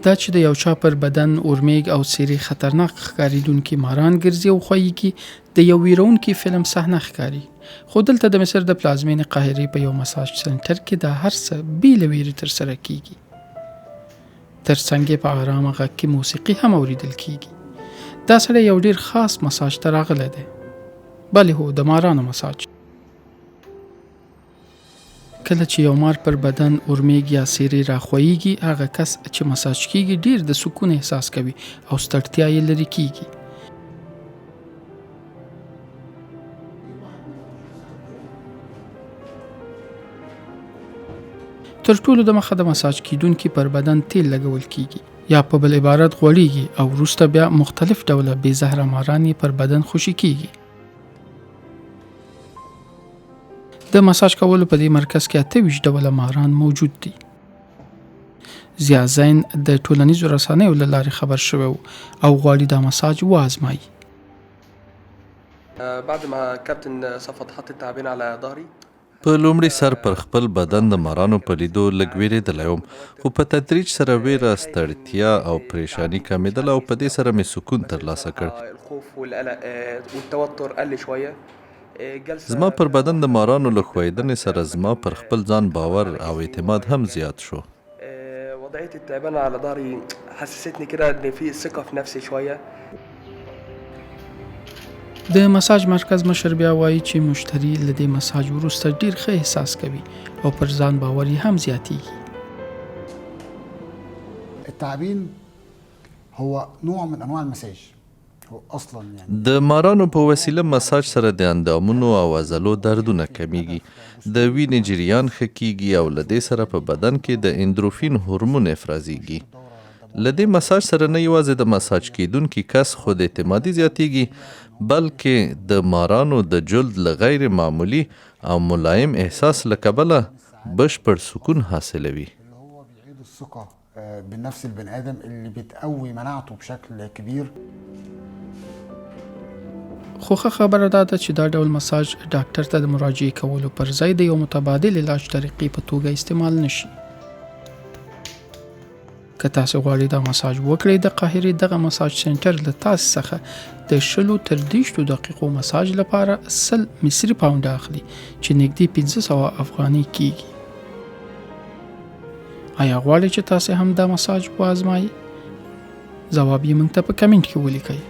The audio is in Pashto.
دا چې د یو چا پر بدن اورمیږ او څیرې خطرناک ښکارېدونکي ماران ګرځي او ښویې کې د یو ویرونکي فلم صحنه ښکاري. خو دلته د مصر د پلازمینې قاهرې په یو مساج سنټر کې دا هر څه بې له ویرې ترسره کیږي. تر څنګ یې په ارامه غږ کې موسیقي هم اورېدل کیږي. دا سړی یو ډېر خاص مساج ته راغلی دی. بلې هو، د مارانو مساج. کله چې یو مار پر بدن اورمیږ یا څیرې راښویېږي، هغه کس چې مساج کیږي ډېر د سکون احساس کوي او ستړتیا یې لرې کیږي. تر ټولو د مخه د مساج کیدونکي پر بدن تیل لګول کیږي یا په بل عبارت غوړیږي او وروسته بیا مختلف ډوله بې زهره ماران یې پر بدن خوشي کیږي. د مساج کولو په دې مرکز کې 28 ډوله ماران موجود دي. ضیاءالدین د ټولنیزو رسنیو له لارې خبر شوی او غواړي دا مساج وازمایي. بعد ما کپتن صفوت حط التعابين على ظهري په لومړي سر پر خپل بدن د مارانو په لیدو لږ ویرېدلی وم، خو په تدریج سره ویره، ستړتیا او پریشاني کمېدله او په دې سره مې سکون ترلاسه کړ. الخوف والقلق والتوتر قل شويه. زما پر بدن د مارانو له ښویېدنې سره زما پر خپل ځان باور او اعتماد هم زیات شو. وضعيه التعبان على ظهري حسستني كده ان في ثقه في نفسي شويه. د مساج مرکز مشر بیا وایي چې مشتری له دې مساج وروسته ډیر ښه احساس کوي او پر ځان باور یې هم زیاتیږي. التعابين هو نوع من انواع المساج. هو اصلا يعني د مارانو په وسیله مساج سره د اندامونو او عضلو دردونه کمیږي، د وینې جریان ښه کیږي او له دې سره په بدن کې د اندروفین هورمون افرازیږي. له دې مساج سره نه یوازې د مساج کیدونکي کس خود اعتمادي زیاتیږي، بلکې د مارانو د جلد له غیر معمولی او ملایم احساس له کبله بشپړ سکون حاصلوي. هو بيعيد الثقة بالنفس البني آدم اللي بتقوي مناعته بشكل كبير. خو ښه خبره دا ده چې دا ډول مساج ډاکټر ته د مراجعې کولو پر ځای د یو متبادل علاج طریقې په توګه استعمال نشي. که تاسو غواړئ دا مساج وکړئ، د قاهرې دغه مساج سنټر له تاسو څخه د 20 تر 30 دقیقو مساج لپاره 100 مصري پاونډ اخلي چې نږدې 1500 افغانۍ کیږي. آیا غواړئ چې تاسو هم دا مساج وازمایئ؟ ځواب یې موږ ته په کمنټ کې ولیکئ.